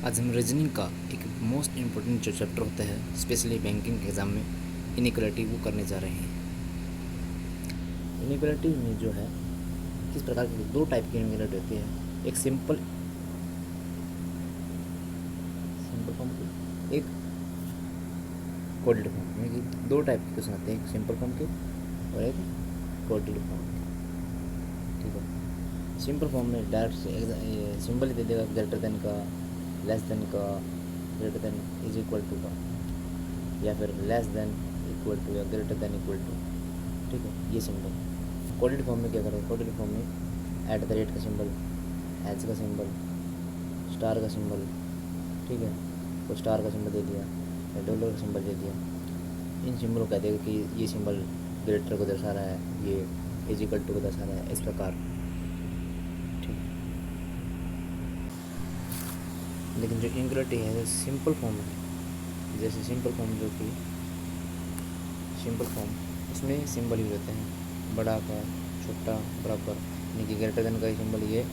आज हम रीजनिंग का एक मोस्ट इम्पोर्टेंट जो चैप्टर होता है स्पेशली बैंकिंग एग्ज़ाम में इनइक्वालिटी वो करने जा रहे हैं। इनइक्वालिटी में जो है किस प्रकार की दो टाइप की इनइक्वालिटी होती है, एक सिंपल फॉर्म की, एक कोडेड फॉर्म में। कि दो टाइप के क्वेश्चन आते हैं, एक सिंपल फॉर्म के और एक कोडेड फॉर्म के। ठीक है, सिंपल फॉर्म में डायरेक्ट सिंबल ही दे देगा, ग्रेटर देन का, लेस देन का, greater than is equal to का, या फिर लेस देन इक्वल टू या ग्रेटर देन इक्वल टू। ठीक है, ये सिंबल। कोडेड फॉर्म में क्या करें, कोडेड फॉर्म में ऐट द रेट का सिंबल, हैज का सिंबल, स्टार का सिंबल, ठीक है, तो स्टार का सिंबल दे दिया या डॉलर का सिंबल दे दिया। इन सिंबलों को कह देगा कि ये सिंबल ग्रेटर को दर्शा रहा है, ये इज इक्वल टू को दर्शा रहा है, इस प्रकार। ठीक, लेकिन जो इनइक्वालिटी है जो सिंपल फॉर्म है, जैसे सिंपल फॉर्म जो कि सिंपल फॉर्म, उसमें सिंबल यूज होते हैं बड़ा का, छोटा, बराबर, यानी कि ग्रेटर देन का ये सिंबल, ये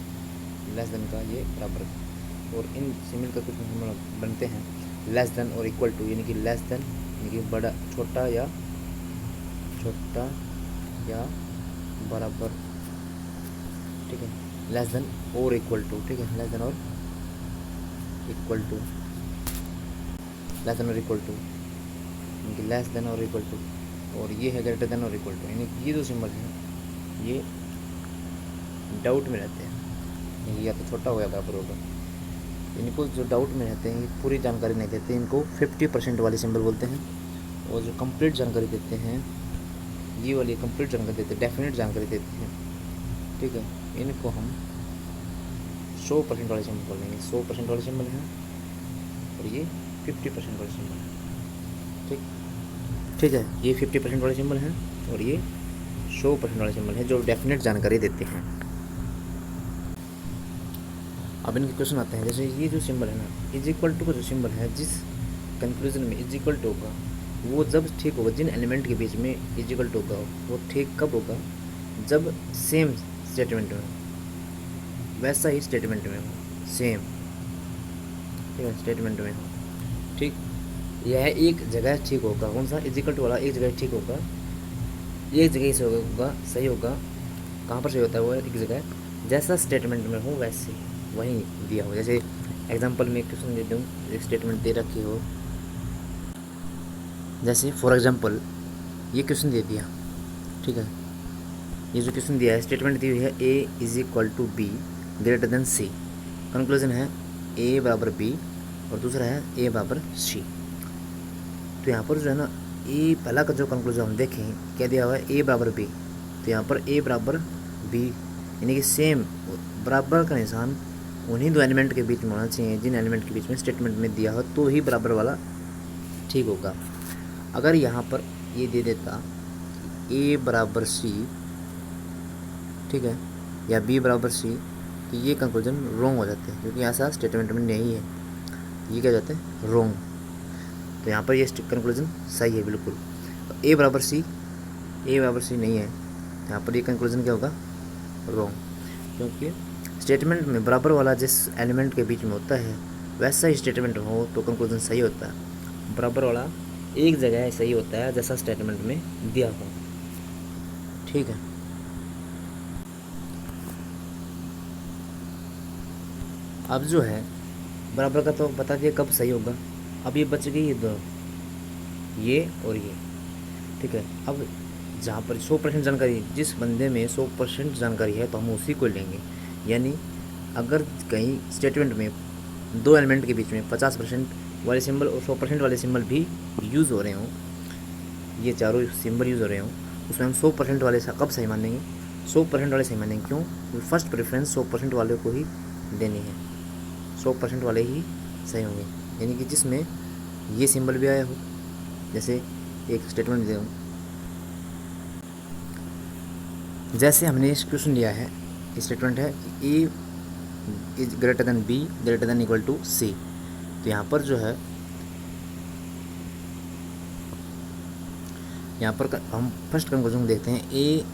लेस देन का ये बराबर का। और इन सिंबल का कुछ सिंबल बनते हैं लेस देन और इक्वल टू, यानी कि लेस देन यानी कि बड़ा, छोटा या बराबर। ठीक है, लेस देन और इक्वल टू। ठीक है, लेस देन और इक्वल टू, लेस देन और इक्वल टू, यानी कि लेस देन और इक्वल टू। और ये है ग्रेटर देन और इक्वल टू, यानी कि ये जो सिंबल है ये डाउट में रहते हैं, यानी या तो छोटा हो या बराबर होगा। इनको जो डाउट में रहते हैं, ये पूरी जानकारी नहीं देते, इनको 50% वाले सिंबल बोलते हैं। और जो कंप्लीट जानकारी देते हैं, ये वाली कंप्लीट जानकारी देते हैं, डेफिनेट जानकारी देते हैं। ठीक है, इनको हम 100% वाले सिंबल बोलेंगे। 100% वाले सिंबल हैं और ये 50% वाले सिंबल हैं। ठीक है, ये 50% वाले सिंबल हैं और ये 100% वाले सिंबल हैं जो डेफिनेट जानकारी देते हैं। अब इनके क्वेश्चन आते हैं, जैसे ये जो सिंबल है ना, इज इक्वल टू का जो सिंबल है, जिस कंक्लूजन में इज इक्वल टू होगा वो जब ठीक होगा, जिन एलिमेंट के बीच में इज इक्वल टू होगा वो ठीक कब होगा, जब सेम स्टेटमेंट में हो, वैसा ही स्टेटमेंट में हो, सेम। ठीक है, स्टेटमेंट में हो। ठीक, यह एक जगह ठीक होगा, कौन सा, इज इक्वल टू वाला एक जगह ठीक होगा, एक जगह से होगा, सही होगा। कहाँ पर सही होता है वो, एक जगह जैसा स्टेटमेंट में हो वैसे वहीं दिया हो। जैसे एग्जांपल में क्वेश्चन दे दूँ, एक स्टेटमेंट दे रखी हो, जैसे फॉर एग्जांपल ये क्वेश्चन दे दिया। ठीक है, ये जो क्वेश्चन दिया है, स्टेटमेंट दी हुई है A is equal to B greater than C. Conclusion है ए बराबर बी और दूसरा है ए बराबर सी। तो यहाँ पर जो है ना, ए पहला का जो कंक्लूजन हम देखें क्या दिया हुआ है, ए बराबर बी। तो यहाँ पर ए बराबर बी यानी कि सेम, बराबर का निशान उन्हीं दो एलिमेंट के बीच में होना चाहिए जिन एलिमेंट के बीच में स्टेटमेंट में दिया हो, तो ही बराबर वाला ठीक होगा। अगर यहाँ पर ये दे देता ए बराबर सी, ठीक है, या बी बराबर सी, तो ये कंक्लूजन रॉन्ग हो जाते हैं, क्योंकि ऐसा स्टेटमेंट में नहीं है, ये क्या जाते हैं, रॉन्ग। तो यहाँ पर ये कंक्लूजन सही है बिल्कुल। ए बराबर सी नहीं है, यहाँ पर ये कंक्लूजन क्या होगा, रॉन्ग, क्योंकि स्टेटमेंट में बराबर वाला जिस एलिमेंट के बीच में होता है वैसा ही स्टेटमेंट हो तो कंक्लूजन सही होता है। बराबर वाला एक जगह सही होता है जैसा स्टेटमेंट में दिया हो। ठीक है, अब जो है बराबर का तो बता दिया कब सही होगा। अब ये बच गई ये दो, ये और ये। ठीक है, अब जहाँ पर 100% जानकारी, जिस बंदे में 100% जानकारी है तो हम उसी को लेंगे। यानी अगर कहीं स्टेटमेंट में दो एलिमेंट के बीच में 50% वाले सिंबल और 100% वाले सिंबल भी यूज़ हो रहे हों, ये चारों सिंबल यूज़ हो रहे हों, उसमें हम 100% वाले कब सही मानेंगे, 100% वाले सही मानेंगे। क्यों, फर्स्ट प्रेफरेंस 100% वाले को ही देनी है, 100% वाले ही सही होंगे। यानी कि जिसमें ये सिंबल भी आया हो, जैसे एक स्टेटमेंट दे दूँ, जैसे हमने इस क्वेश्चन लिया है, स्टेटमेंट है A is greater than B greater than equal to C. तो यहाँ पर जो है, यहाँ पर हम फर्स्ट कंक्लूजन देखते हैं, ए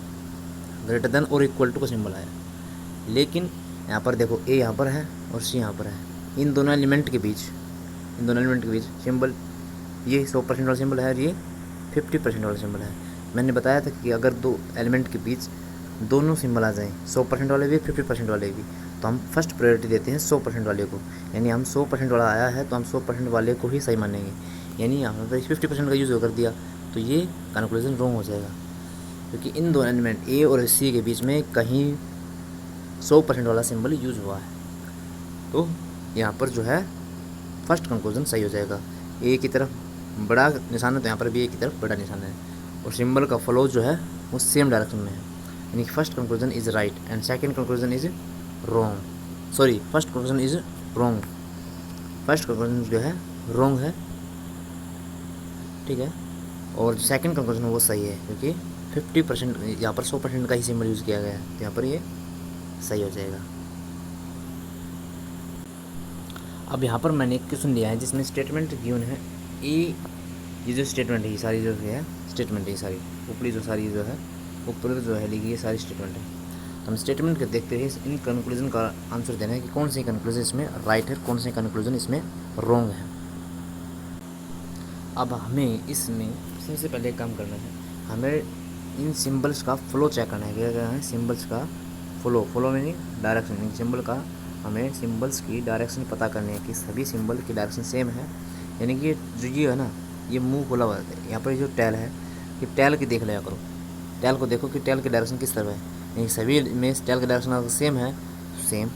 ग्रेटर देन और इक्वल टू का सिंबल आया, लेकिन यहाँ पर देखो ए यहाँ पर है और सी यहाँ पर है, इन दोनों एलिमेंट के बीच सिंबल ये 100% वाला सिंबल है और ये 50% वाला सिंबल है। मैंने बताया था कि अगर दो एलिमेंट के बीच दोनों सिंबल आ जाएँ, 100% वाले भी 50% वाले भी, तो हम फर्स्ट प्रायोरिटी देते हैं 100% वाले को। यानी हम 100% वाला आया है तो हम 100% वाले को ही सही मानेंगे। यानी यहाँ पर 50% का यूज़ कर दिया तो ये कंक्लूजन रॉन्ग हो जाएगा, क्योंकि इन दो एलिमेंट ए और सी के बीच में कहीं 100% वाला सिंबल यूज हुआ है। तो यहाँ पर जो है फर्स्ट कंक्लूजन सही हो जाएगा। ए की तरफ बड़ा निशान है तो यहाँ पर भी ए की तरफ बड़ा निशान है, और सिंबल का फ्लो जो है वो सेम डायरेक्शन में है। यानी कि first conclusion is right and second conclusion is wrong. Sorry, first conclusion is wrong. First conclusion जो है रॉन्ग है, ठीक है, और जो सेकंड कंक्लूजन वो सही है, क्योंकि 50% यहाँ पर 100% का ही सिंबल यूज़ किया गया है, तो यहाँ पर ये सही हो जाएगा। अब यहाँ पर मैंने एक क्वेश्चन लिया है जिसमें स्टेटमेंट गिवन है ए। ये जो स्टेटमेंट है, ये सारी जो है स्टेटमेंट है, ये सारी ऊपरी जो सारी जो है ऊपर जो है लिखी, ये सारी स्टेटमेंट है। तो हम स्टेटमेंट को देखते हैं, इन कंक्लूजन का आंसर देना है कि कौन सी कंक्लूजन इसमें राइट है, कौन सी कंक्लूजन इसमें रॉन्ग है। अब हमें इसमें सबसे पहले काम करना है, हमें इन सिंबल्स का फ्लो चेक करना है। क्या करना है? सिंबल्स का फ्लो मीनिंग डायरेक्शन। सिंबल का हमें सिंबल्स की डायरेक्शन पता करनी है कि सभी सिंबल की डायरेक्शन सेम है। यानी कि जो ये है ना, ये मुंह खुला हुआ है, यहाँ पर जो टैल है, ये टैल की देख लिया करो। टैल को देखो कि टैल की डायरेक्शन किस तरफ है। यानी सभी में टैल की डायरेक्शन अगर सेम है, सेम,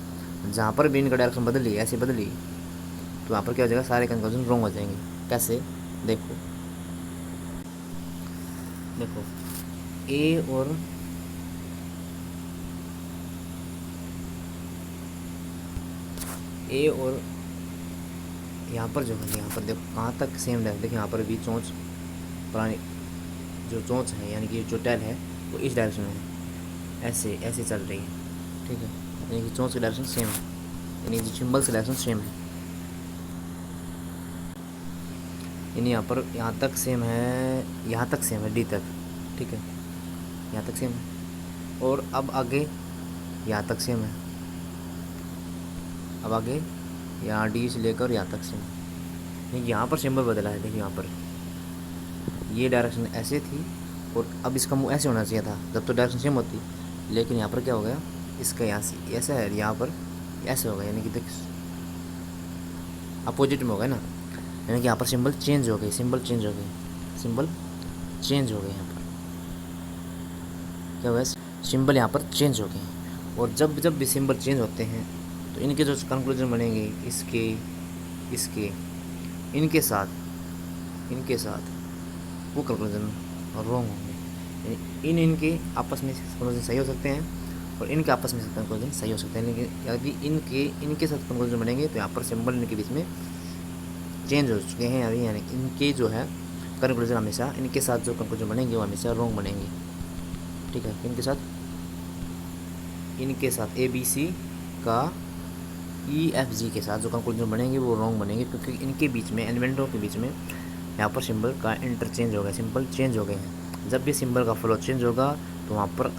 जहाँ पर भी इनका डायरेक्शन बदली, ऐसे बदली, तो वहाँ पर क्या हो जाएगा, सारे कंक्लूजन रॉन्ग हो जाएंगे। कैसे? देखो ए और यहाँ पर जो है, यहाँ पर देखो कहाँ तक सेम है। देखिए यहाँ पर भी चोंच, पुरानी जो चोंच है, यानी कि जो टैल है वो इस डायरेक्शन में है, ऐसे ऐसे चल रही है, ठीक है। यानी कि चोंच की डायरेक्शन सेम है, यानी कि सिंबल्स की डायरेक्शन सेम है। यानी यहाँ पर यहाँ तक सेम है, यहाँ तक सेम है, डी तक, ठीक है, यहाँ तक सेम है। और अब आगे यहाँ तक सेम है, अब आगे यहाँ डी से लेकर यहाँ तक सेम है। यहाँ पर सिंबल बदला है, देखिए यहाँ पर ये डायरेक्शन ऐसे थी और अब इसका मुँह ऐसे होना चाहिए था जब तो डायरेक्शन सेम होती, लेकिन यहाँ पर क्या हो गया, इसका यहाँ से ऐसा है, यहाँ पर ऐसे हो गया, यानी कि देख अपोजिट में हो गया ना। यानी कि यहाँ पर सिंबल चेंज हो गए, सिंबल चेंज हो गए यहाँ पर क्या हुआ, सिंबल यहाँ पर चेंज हो गए। और जब भी सिंबल चेंज होते हैं तो इनके जो कंक्लूजन बनेंगे, इसके इनके साथ वो कंक्लूजन रॉन्ग होंगे। इनके आपस में कंक्लूजन सही हो सकते हैं और इनके आपस में कंक्लूजन सही हो सकते हैं, लेकिन यदि इनके साथ कंक्लूजन बनेंगे तो यहाँ पर सिंबल इनके बीच में चेंज हो चुके हैं अभी। यानी इनके जो है कंक्लूजन हमेशा, इनके साथ जो कंक्लूजन बनेंगे वो हमेशा रॉन्ग बनेंगे, ठीक है। इनके साथ ए बी सी का ई एफ जी के साथ जो कंक्लूजन बनेंगे वो रॉन्ग बनेंगे, क्योंकि इनके बीच में, एलिमेंटों के बीच में यहाँ पर सिंबल का इंटरचेंज हो गया, सिंबल चेंज हो गए हैं। जब भी सिंबल का फ्लो चेंज होगा तो वहाँ पर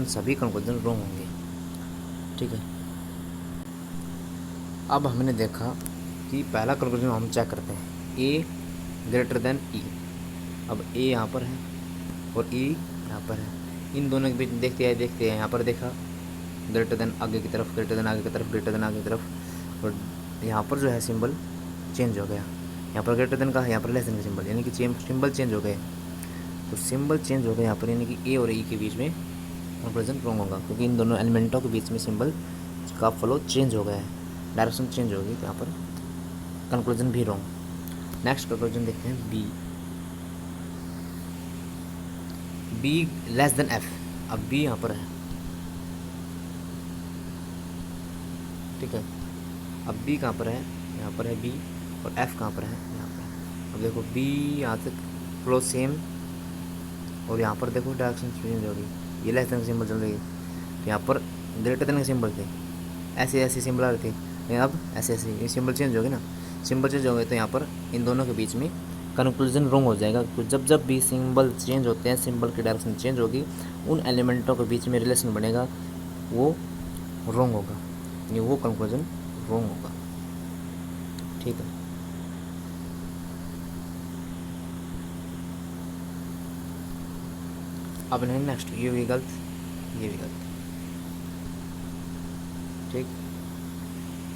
सभी कंक्लूजन रॉन्ग होंगे, ठीक है। अब हमने देखा कि पहला कंक्लूजन हम चेक करते हैं, ए ग्रेटर देन ई। अब ए यहाँ पर है और ई यहाँ पर है, इन दोनों के बीच देखते हैं यहाँ पर देखा ग्रेटर देन आगे की तरफ, ग्रेटर देन आगे की तरफ, ग्रेटर देन आगे की तरफ, और यहाँ पर जो है सिंबल चेंज हो गया। यहाँ पर ग्रेटर देन का है, यहाँ पर लेस देन का सिंबल, यानी कि सिंबल चेंज हो गए। तो सिंबल चेंज हो गए यहाँ पर, यानी कि ए और ई के बीच में कंक्लूजन रॉन्ग होगा, क्योंकि इन दोनों एलिमेंटों के बीच में सिंबल का फ्लो चेंज हो गया है, डायरेक्शन चेंज होगी, तो यहाँ पर कंक्लूजन भी रॉन्ग। नेक्स्ट कंक्लूजन देखते हैं बी लेस देन एफ। अब बी यहाँ पर है, ठीक है। अब बी कहाँ पर है, यहाँ पर है बी, और एफ कहाँ पर है, यहाँ पर। अब देखो बी यहाँ तक फ्लो सेम, और यहाँ पर देखो डायरेक्शन चेंज हो गई, ये लेस देन का सिंबल चल रही है, तो यहाँ पर ग्रेटर देन का सिंबल थे, ऐसे सिंबल आ रहे थे, लेकिन अब ऐसे ये सिंबल चेंज हो गए ना, सिंबल चेंज हो गए तो यहाँ पर इन दोनों के बीच में कंक्लूजन रॉन्ग हो जाएगा। तो जब भी सिंबल चेंज होते हैं, सिंबल की डायरेक्शन चेंज होगी, उन एलिमेंटों के बीच में रिलेशन बनेगा, वो रॉन्ग होगा, यानी वो कंक्लूजन रॉन्ग होगा। ठीक है। अब नहीं नेक्स्ट, ये भी गलत, ये भी गलत, ठीक,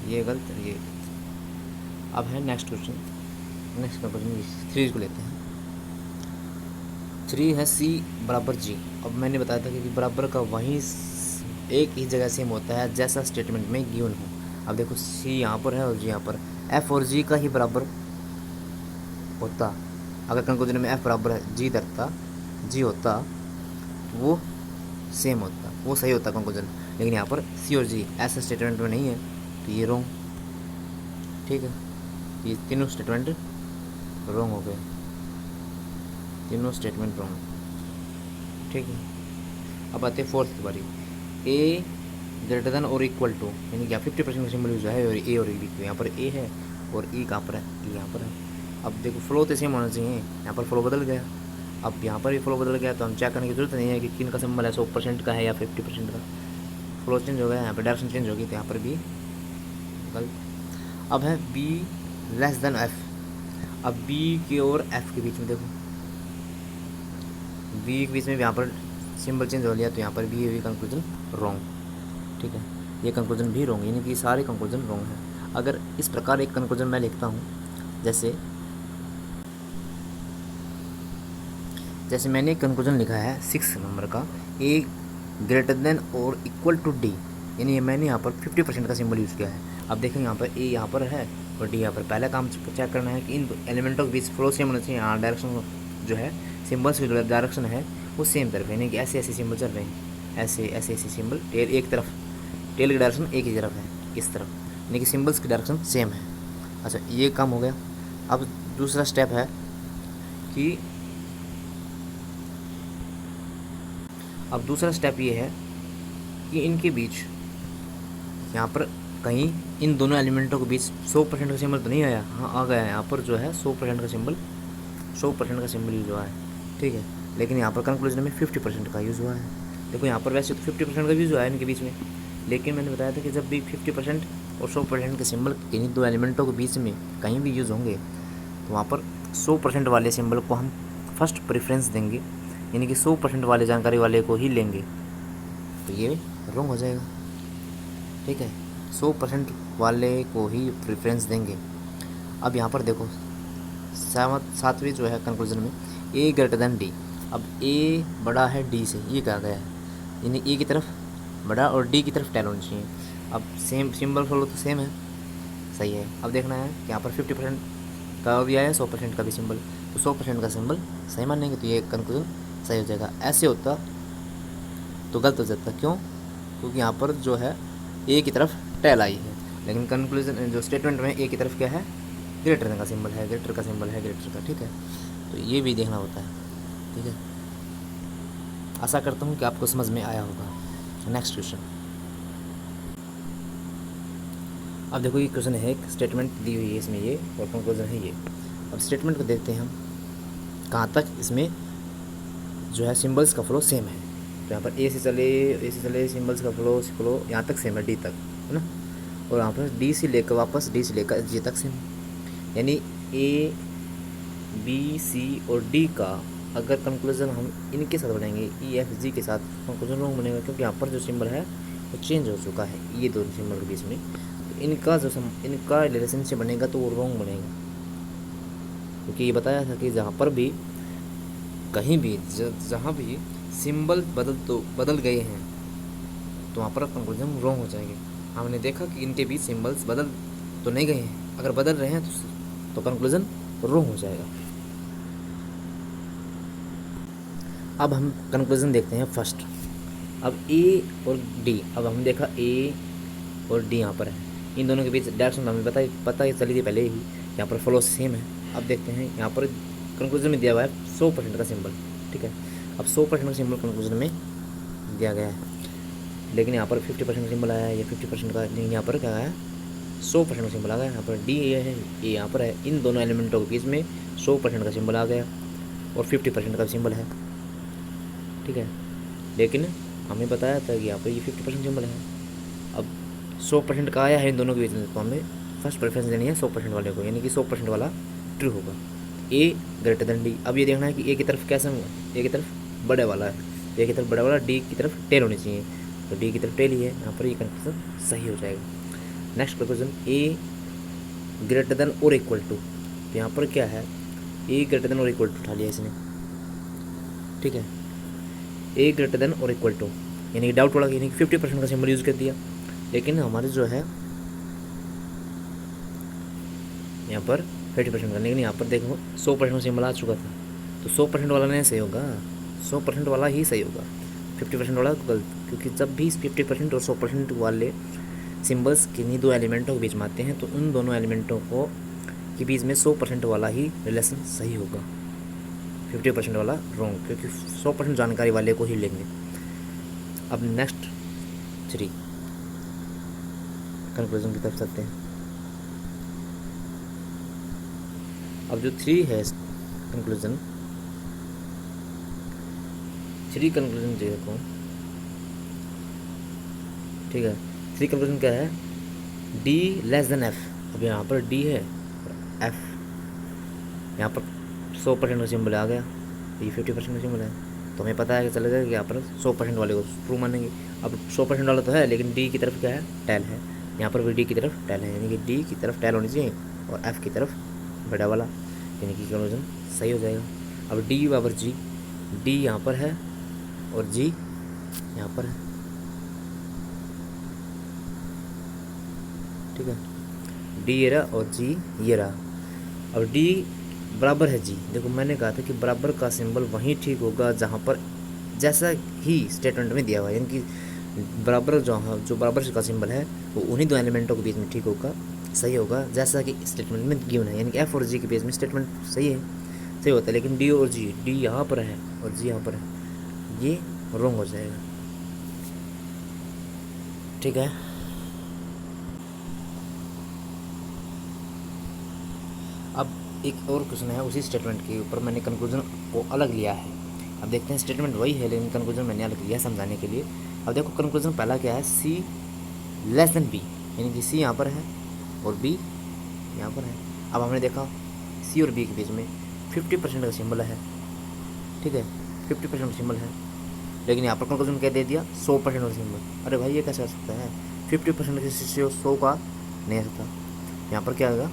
ये गलत, ये गलत। अब है नेक्स्ट क्वेश्चन, नेक्स्ट क्वेश्चन 3 को लेते हैं। 3 है C बराबर G। अब मैंने बताया था कि बराबर का वहीं एक ही जगह सेम होता है जैसा स्टेटमेंट में गिवन हो। अब देखो C यहाँ पर है और G यहाँ पर, F और G का ही बराबर होता। अगर कंक्लूजन में F बराबर है G धरता, G होता, वो सेम होता, वो सही होता कंक्लूजन। लेकिन यहाँ पर C और G ऐसा स्टेटमेंट में नहीं है, तो ये रॉन्ग, ठीक है। ये तीनों स्टेटमेंट रॉन्ग हो गए, तीनों स्टेटमेंट रॉन्ग, ठीक है। अब आते हैं फोर्थ की बारी। ए ग्रेटर देन और इक्वल टू, यानी कि 50% का सिंबल यूज है और ए और बी, यहाँ पर ए है और ई कहाँ पर है, ई यहाँ पर है। अब देखो फ्लो तो सेम होना चाहिए, यहाँ पर फ्लो बदल गया, अब यहाँ पर भी फ्लो बदल गया, तो हम चेक करने की जरूरत नहीं है कि किन का सिंबल है, 100% का है या 50% का। फ्लो चेंज हो गया, यहाँ पर डायरेक्शन चेंज होगी, तो यहाँ पर भी गलत। अब है बी लेस देन एफ। अब बी की और एफ के बीच में देखो, बी के बीच में यहाँ पर सिंबल चेंज हो लिया, तो यहाँ पर भी कंक्लूजन रॉन्ग, ठीक है। ये कंक्लूजन भी रॉन्ग, यानी कि सारे कंक्लूजन रॉन्ग है। अगर इस प्रकार एक कंक्लूजन मैं लिखता हूँ, जैसे मैंने कंक्लूजन लिखा है 6 नंबर का, ए ग्रेटर देन और इक्वल टू डी, यानी मैंने यहाँ पर 50% का सिंबल यूज़ किया है। अब देखें यहाँ पर ए यहाँ पर है और डी यहाँ पर। पहला काम चेक करना है कि इन एलिमेंटों के बीच फ्लो सेम होना चाहिए। यहाँ डायरेक्शन जो है, सिंबल्स की जो डायरेक्शन है वो सेम तरफ है, यानी कि ऐसे ऐसे सिंबल चल रहे हैं, ऐसे ऐसे ऐसे सिंबल, टेल एक तरफ, टेल की डायरेक्शन एक ही तरफ है, इस तरफ, यानी कि सिंबल्स की डायरेक्शन सेम है। अच्छा, ये काम हो गया। अब दूसरा स्टेप है कि ये है कि इनके बीच यहाँ पर कहीं इन दोनों एलिमेंटों के बीच 100% का सिंबल तो नहीं आया। हाँ, आ गया है, यहाँ पर जो है 100% का सिंबल, 100% का सिंबल यूज़ हुआ है, ठीक है। लेकिन यहाँ पर कंक्लूजन में 50% का यूज़ हुआ है। देखो यहाँ पर वैसे तो 50% का यूज़ हुआ है इनके बीच में, लेकिन मैंने बताया था कि जब भी 50% और 100% के सिंबल किन्हीं दो एलिमेंटों के बीच में कहीं भी यूज़ होंगे, तो वहाँ पर 100% वाले सिंबल को हम फर्स्ट प्रेफरेंस देंगे, यानी कि 100% वाले जानकारी वाले को ही लेंगे, तो ये रॉन्ग हो जाएगा, ठीक है। 100% वाले को ही प्रेफरेंस देंगे। अब यहाँ पर देखो सातवीं जो है कंक्लूजन में, ए ग्रेटर देन डी। अब ए बड़ा है डी से, ये कहा गया है, यानी ए की तरफ बड़ा और डी की तरफ टेल होनी चाहिए। अब सेम सिंबल फ्लो तो सेम है, सही है। अब देखना है कि यहाँ पर 50% का भी आया, 100% का भी सिंबल, तो 100% का सिंबल सही मानेंगे, तो ये कंक्लूजन सही हो जाएगा। ऐसे होता तो गलत हो जाता, क्यों? क्योंकि यहाँ पर जो है ए की तरफ टेल आई है, लेकिन कंक्लूजन जो स्टेटमेंट में ए की तरफ क्या है, ग्रेटर का सिंबल है, ग्रेटर का सिंबल है, ग्रेटर का, ठीक है। तो ये भी देखना होता है, ठीक है। आशा करता हूँ कि आपको समझ में आया होगा। Next question. अब देखो ये क्वेश्चन है, एक स्टेटमेंट दी हुई है इसमें ये, और कंक्लूजन है ये। अब स्टेटमेंट को देखते हैं हम, कहाँ तक इसमें जो है सिंबल्स का फ्लो सेम है। तो यहाँ पर ए से चले सिंबल्स का फ्लो यहाँ तक सेम है, डी तक, है ना। और यहाँ पर डी से लेकर वापस डी से लेकर जी तक सेम, यानी ए बी सी और डी का अगर कंक्लूजन हम इनके साथ बनाएंगे, ई एफ जी के साथ, कंक्लूजन रॉन्ग बनेगा, क्योंकि यहाँ पर जो सिंबल है वो चेंज हो चुका है ये दोनों सिंबल के बीच में। तो इनका रिलेशनशिप बनेगा तो वो रॉन्ग बनेगा, क्योंकि ये बताया था कि जहाँ पर भी कहीं भी जहाँ भी सिंबल बदल गए हैं, तो वहाँ पर कंक्लूजन रॉन्ग हो जाएंगे। हमने देखा कि इनके बीच सिंबल्स बदल तो नहीं गए हैं, अगर बदल रहे हैं तो कंक्लूजन रॉन्ग हो जाएगा। अब हम कंक्लूजन देखते हैं फर्स्ट। अब ए और डी, अब हम देखा ए और डी यहाँ पर है, इन दोनों के बीच डायरेक्शन हमें पता ही चली थी पहले ही, यहाँ पर फ्लो सेम है। अब देखते हैं यहाँ पर कंक्लूजन में दिया हुआ है 100% का सिंबल, ठीक है। अब 100% का सिंबल कंक्लूजन में दिया गया है, लेकिन यहाँ पर 50% का सिंबल आया है, या 50% का, लेकिन यहाँ पर क्या है 100% का सिंबल आ गया। यहाँ पर डी ए है, ए यहाँ पर है, इन दोनों एलिमेंटों के बीच में 100% का सिंबल आ गया और 50% का सिंबल है, ठीक है। लेकिन हमें बताया था कि यहाँ पर ये 50% सिंबल है। अब 100% का आया है इन दोनों के बीच में, तो हमें फर्स्ट प्रेफरेंस देनी है 100% वाले को, यानी कि 100% वाला ट्रू होगा। ए ग्रेटर देन डी। अब ये देखना है कि ए की तरफ कैसा होगा, ए की तरफ बड़े वाला है, ए की तरफ बड़ा वाला, डी की तरफ टेल होनी चाहिए, तो डी की तरफ टेल ही है, यहाँ पर ये कंक्लूजन सही हो जाएगा। नेक्स्ट कंक्लूजन, ए ग्रेटर देन और इक्वल टू, तो यहाँ पर क्या है, ए ग्रेटर देन और इक्वल टू उठा लिया इसने, ठीक है, ए ग्रेटर देन और इक्वल टू, यानी कि डाउट वाला, यानी कि 50% का सिंबल यूज़ कर दिया, लेकिन हमारे जो है यहाँ पर 50% का, लेकिन यहाँ पर देखो 100% का सिंबल आ चुका था, तो 100% वाला नहीं सही होगा, 100% वाला ही सही होगा, 50% वाला गलत, क्योंकि जब भी 50% और 100% वाले सिंबल्स किन्हीं दो एलिमेंटों के बीच में आते हैं, तो उन दोनों एलिमेंटों को के बीच में 100% वाला ही रिलेशन सही होगा, 50% वाला रॉन्ग, क्योंकि 100% जानकारी वाले को ही लेंगे। अब नेक्स्ट 3 कंक्लूजन की तरफ चलते हैं। अब जो 3 है कंक्लूजन, 3 कंक्लूजन देखो, ठीक है, 3 कंक्लूजन क्या है, डी लेस देन एफ। अब यहाँ पर डी है और एफ, यहाँ पर 100% का सिंबल आ गया, ये 50% का सिंबल है, तो हमें पता है कि चलेगा कि यहाँ पर 100% वाले को ट्रू मानेंगे। अब 100% वाला तो है, लेकिन डी की तरफ क्या है, टेल है, यहाँ पर भी डी की तरफ टेल है, यानी कि डी की तरफ टेल होनी चाहिए और एफ की तरफ बड़ा वाला, यानी कि कंक्लूजन सही हो जाएगा। अब डी बराबर जी, डी यहाँ पर है और जी यहाँ पर है, ठीक है, डी ये रहा और जी ये रहा। अब डी बराबर है जी, देखो मैंने कहा था कि बराबर का सिंबल वहीं ठीक होगा जहाँ पर जैसा ही स्टेटमेंट में दिया हुआ है, यानी कि बराबर जो बराबर का सिंबल है वो उन्हीं दो एलिमेंटों के बीच में ठीक होगा, सही होगा, जैसा कि स्टेटमेंट में गिवन है, यानी कि एफ और जी के बीच में स्टेटमेंट सही है, सही होता है, लेकिन डी और जी, डी यहाँ पर है और जी यहाँ पर है, ये रॉन्ग हो जाएगा, ठीक है। अब एक और क्वेश्चन है उसी स्टेटमेंट के ऊपर, मैंने कंक्लूजन को अलग लिया है। अब देखते हैं, स्टेटमेंट वही है लेकिन कंक्लूजन मैंने अलग लिया समझाने के लिए। अब देखो कंक्लूजन पहला क्या है, सी लेस देन बी, यानी कि सी यहाँ पर है और बी यहाँ पर है। अब हमने देखा सी और बी के बीच में 50% का सिंबल है, ठीक है, 50% का सिंबल है, लेकिन यहाँ पर कंक्लूजन क्या दे दिया, 100% का सिंबल। अरे भाई ये कैसे आ सकता है, 50% के 100 का नहीं आ सकता, यहाँ पर क्या आएगा,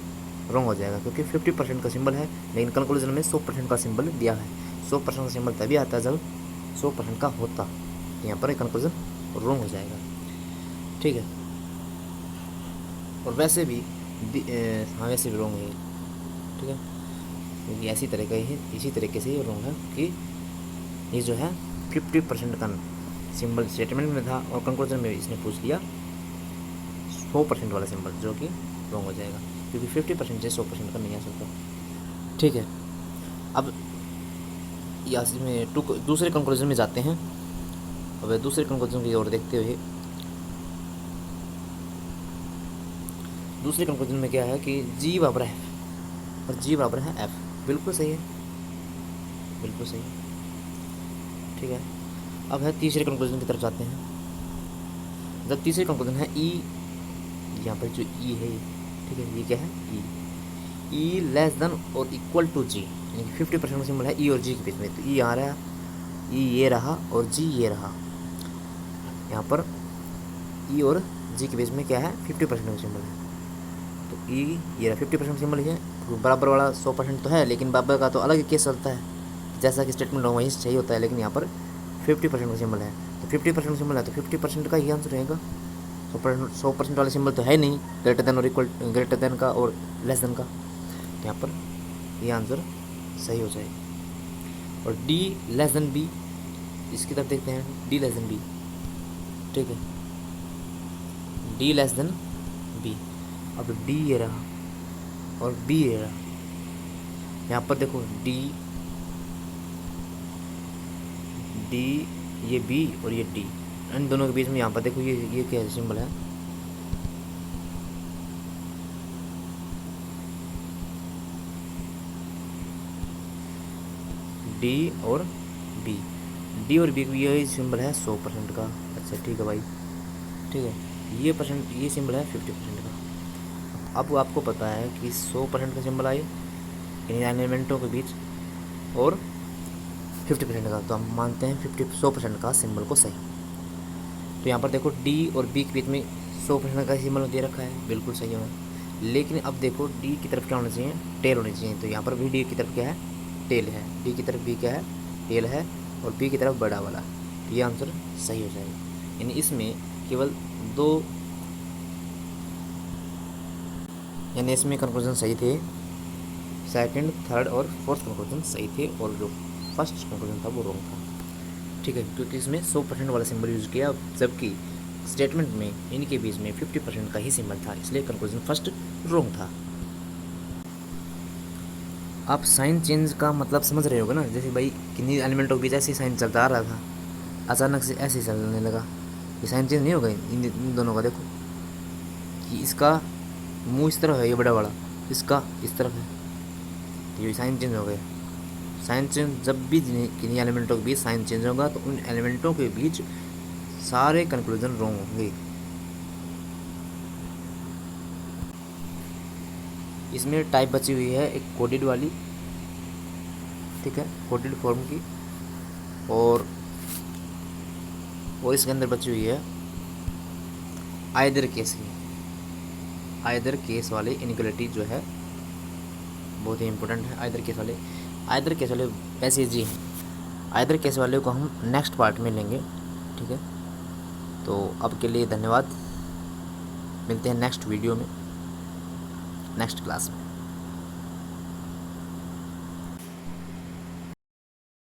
रॉन्ग हो जाएगा, क्योंकि 50% का सिंबल है, लेकिन कंक्लूजन में 100% का सिंबल दिया है। 100% का सिंबल तभी आता है जब 100% का होता, यहाँ पर कंक्लूजन रॉन्ग हो जाएगा, ठीक है। और वैसे भी हाँ वैसे भी रॉन्ग है, ठीक है, क्योंकि ऐसी तरह का ही इसी तरीके से ये रॉन्ग है कि ये जो है 50% का सिंबल स्टेटमेंट में था और कंक्लूजन में इसने पूछ लिया 100% वाला सिंबल, जो कि रॉन्ग हो जाएगा, क्योंकि 50% से 100% का नहीं आ सकता, ठीक है। अब यहाँ में दूसरे कंक्लूजन में जाते हैं। अब दूसरे कंक्लूजन की ओर देखते हुए, दूसरे कंक्लूजन में क्या है कि जी बराबर है और जी बराबर है एफ, बिल्कुल सही है, बिल्कुल सही है, ठीक है। अब है तीसरे कंक्लूजन की तरफ जाते हैं। जब तीसरे कंक्लूजन है ई, यहाँ पर जो ई है, ठीक है, ये क्या है, ई लेस देन और इक्वल टू जी, यानी कि 50% का सिंबल है ई और जी के बीच में, तो ई आ रहा है, ई ये रहा और जी ये रहा, यहाँ पर ई और जी के बीच में क्या है, 50% का सिंबल है, तो ई ये रहा 50% सिंबल है, तो बराबर वाला 100% तो है, लेकिन बराबर का तो अलग केस चलता है, जैसा कि स्टेटमेंट वहीं सही होता है, लेकिन यहाँ पर 50% का सिंबल है, तो 50% का सिंबल है तो 50% का ही आंसर रहेगा। 100% वाला सिंबल तो है नहीं, ग्रेटर देन और इक्वल, ग्रेटर देन का और लेस देन का, यहाँ पर ये आंसर सही हो जाएगा। और डी लेस देन बी, इसकी तरफ देखते हैं, डी लेस देन बी, ठीक है, डी लेस देन बी। अब डी ये रहा और बी ये रहा, यहाँ पर देखो डी ये बी और ये डी, इन दोनों के बीच में यहाँ पर देखो ये क्या सिंबल है, डी और बी, डी और बी यही सिंबल है 100% का। अच्छा ठीक है भाई, ठीक है, ये सिंबल है 50% का। अब आपको पता है कि 100% का सिंबल आए इन एलिमेंटों के बीच और 50% का, तो हम मानते हैं 100% का सिंबल को सही। तो यहाँ पर देखो डी और बी के बीच में 100% का सिंबल दे रखा है, बिल्कुल सही है। लेकिन अब देखो डी की तरफ क्या होना चाहिए, टेल होनी चाहिए। तो यहाँ पर भी डी की तरफ क्या है, टेल है। डी की तरफ भी क्या है, टेल है। और बी की तरफ बड़ा वाला, तो ये आंसर सही हो जाएगा। यानी इसमें केवल दो, यानी इसमें कंक्लूजन सही थे, सेकंड, थर्ड और फोर्थ कंक्लूजन सही थे, और जो फर्स्ट कंक्लूजन था वो रॉन्ग था। ठीक है, क्योंकि इसमें 100% वाला सिंबल यूज़ किया, जबकि स्टेटमेंट में इनके बीच में 50% का ही सिंबल था, इसलिए कंक्लूजन फर्स्ट रॉन्ग था। आप साइन चेंज का मतलब समझ रहे होगे ना, जैसे भाई किन्हीं एलिमेंटों के बीच ऐसे साइन चलता आ रहा था, अचानक से ऐसे चलने लगा, ये साइन चेंज नहीं होगा इन दोनों का। देखो कि इसका मुंह इस तरफ है, ये बड़ा वाला, इसका इस तरफ है, तो ये साइन चेंज हो गया। साइन चेंज जब भी किन्हीं एलिमेंटों के बीच साइन चेंज होगा तो उन एलिमेंटों के बीच सारे कंक्लूजन रॉन्ग होंगे। इसमें टाइप बची हुई है एक कोडेड वाली, ठीक है, कोडेड फॉर्म की, और इसके अंदर बची हुई है आइदर केस की। आइदर केस वाले इनइक्वालिटी जो है बहुत ही इंपॉर्टेंट है। आइदर केस वाले वैसे जी हैं। आइदर केस वाले को हम नेक्स्ट पार्ट में लेंगे, ठीक है। तो अब के लिए धन्यवाद, मिलते हैं नेक्स्ट वीडियो में, नेक्स्ट क्लास में।